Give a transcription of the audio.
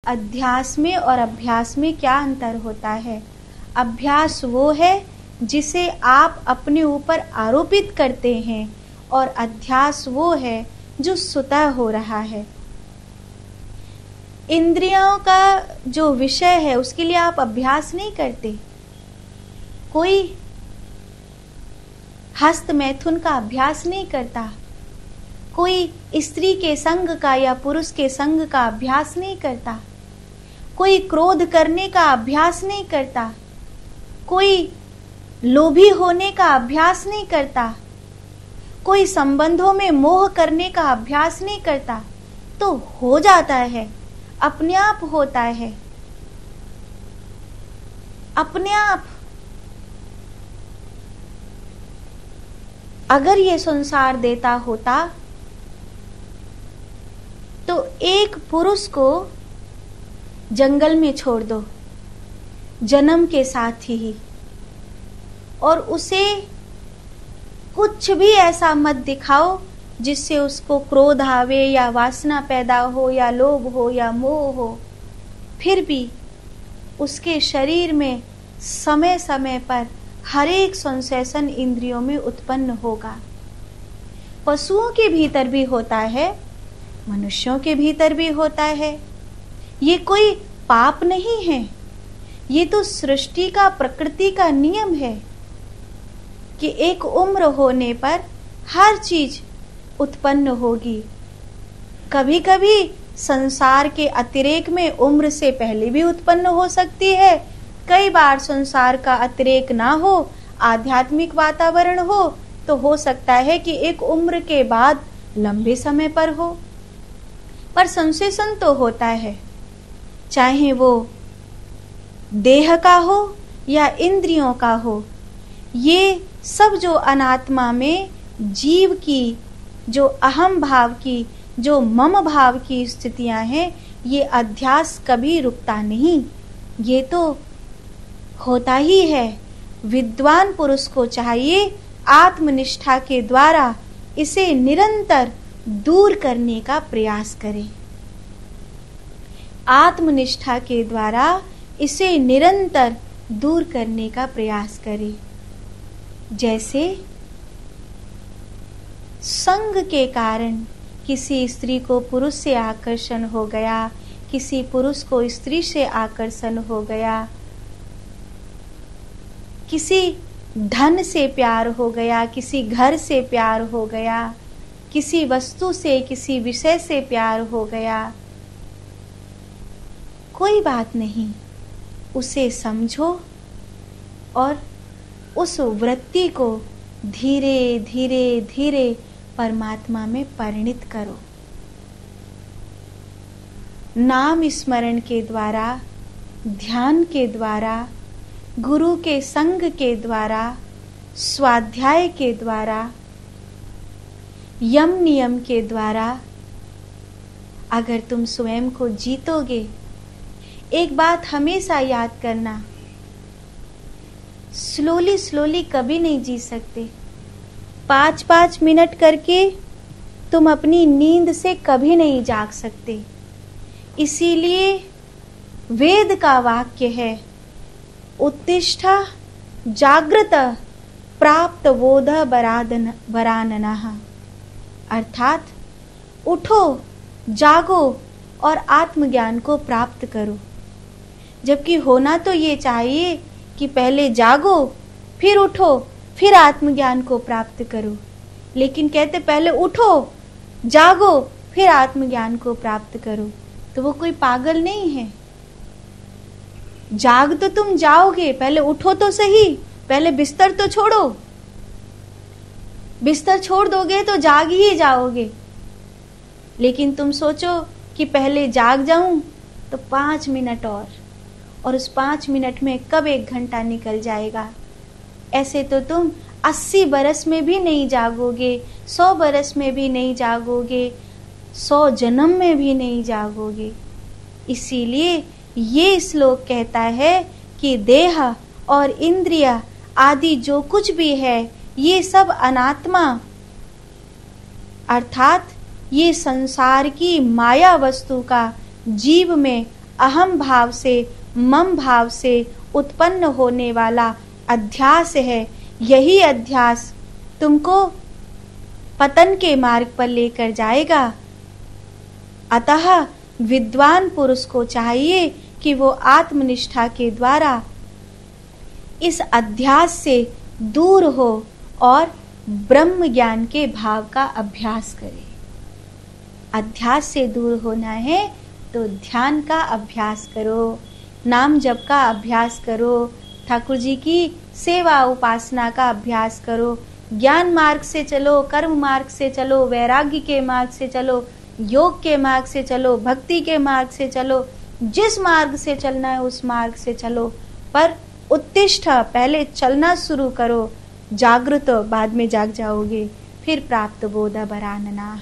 अध्यास में और अभ्यास में क्या अंतर होता है। अभ्यास वो है जिसे आप अपने ऊपर आरोपित करते हैं और अध्यास वो है जो स्वतः हो रहा है। इंद्रियों का जो विषय है उसके लिए आप अभ्यास नहीं करते। कोई हस्त मैथुन का अभ्यास नहीं करता, कोई स्त्री के संग का या पुरुष के संग का अभ्यास नहीं करता, कोई क्रोध करने का अभ्यास नहीं करता, कोई लोभी होने का अभ्यास नहीं करता, कोई संबंधों में मोह करने का अभ्यास नहीं करता। तो हो जाता है, अपने आप होता है, अपने आप। अगर ये संसार देता होता तो एक पुरुष को जंगल में छोड़ दो जन्म के साथ ही, और उसे कुछ भी ऐसा मत दिखाओ जिससे उसको क्रोध आवे या वासना पैदा हो या लोभ हो या मोह हो, फिर भी उसके शरीर में समय समय पर हर एक सेंसेशन इंद्रियों में उत्पन्न होगा। पशुओं के भीतर भी होता है, मनुष्यों के भीतर भी होता है। ये कोई पाप नहीं है, ये तो सृष्टि का, प्रकृति का नियम है कि एक उम्र होने पर हर चीज उत्पन्न होगी। कभी कभी संसार के अतिरेक में उम्र से पहले भी उत्पन्न हो सकती है, कई बार संसार का अतिरेक ना हो, आध्यात्मिक वातावरण हो, तो हो सकता है कि एक उम्र के बाद लंबे समय पर हो, पर संसेशन तो होता है, चाहे वो देह का हो या इंद्रियों का हो। ये सब जो अनात्मा में जीव की, जो अहम भाव की, जो मम भाव की स्थितियां हैं, ये अध्यास कभी रुकता नहीं, ये तो होता ही है। विद्वान पुरुष को चाहिए आत्मनिष्ठा के द्वारा इसे निरंतर दूर करने का प्रयास करे, आत्मनिष्ठा के द्वारा इसे निरंतर दूर करने का प्रयास करे। जैसे संग के कारण किसी स्त्री को पुरुष से आकर्षण हो गया, किसी पुरुष को स्त्री से आकर्षण हो गया, किसी धन से प्यार हो गया, किसी घर से प्यार हो गया, किसी वस्तु से, किसी विषय से प्यार हो गया, कोई बात नहीं, उसे समझो और उस वृत्ति को धीरे धीरे धीरे परमात्मा में परिणित करो। नाम स्मरण के द्वारा, ध्यान के द्वारा, गुरु के संग के द्वारा, स्वाध्याय के द्वारा, यम नियम के द्वारा अगर तुम स्वयं को जीतोगे। एक बात हमेशा याद करना, स्लोली स्लोली कभी नहीं जी सकते। 5-5 मिनट करके तुम अपनी नींद से कभी नहीं जाग सकते। इसीलिए वेद का वाक्य है, उत्तिष्ठ जागृत प्राप्त बोध वराननः, अर्थात उठो, जागो और आत्मज्ञान को प्राप्त करो। जबकि होना तो ये चाहिए कि पहले जागो, फिर उठो, फिर आत्मज्ञान को प्राप्त करो। लेकिन कहते पहले उठो, जागो, फिर आत्मज्ञान को प्राप्त करो। तो वो कोई पागल नहीं है। जाग तो तुम जाओगे, पहले उठो तो सही, पहले बिस्तर तो छोड़ो। बिस्तर छोड़ दोगे तो जाग ही जाओगे। लेकिन तुम सोचो कि पहले जाग जाऊं तो 5 मिनट और उस 5 मिनट में कब 1 घंटा निकल जाएगा। ऐसे तो तुम 80 बरस में भी नहीं जागोगे, 100 बरस में भी नहीं जागोगे, 100 जन्म में भी नहीं जागोगे। इसीलिए ये श्लोक कहता है कि देह और इंद्रिय आदि जो कुछ भी है, ये सब अनात्मा, अर्थात ये संसार की माया वस्तु का जीव में अहम भाव से, मम भाव से उत्पन्न होने वाला अध्यास है। यही अध्यास तुमको पतन के मार्ग पर लेकर जाएगा। अतः विद्वान पुरुष को चाहिए कि वो आत्मनिष्ठा के द्वारा इस अध्यास से दूर हो और ब्रह्म ज्ञान के भाव का अभ्यास करे। अध्यास से दूर होना है तो ध्यान का अभ्यास करो, नाम जप का अभ्यास करो, ठाकुर जी की सेवा उपासना का अभ्यास करो, ज्ञान मार्ग से चलो, कर्म मार्ग से चलो, वैराग्य के मार्ग से चलो, योग के मार्ग से चलो, भक्ति के मार्ग से चलो, जिस मार्ग से चलना है उस मार्ग से चलो, पर उत्तिष्ठ, पहले चलना शुरू करो। जागृत, बाद में जाग जाओगे। फिर प्राप्त बोध बरानना।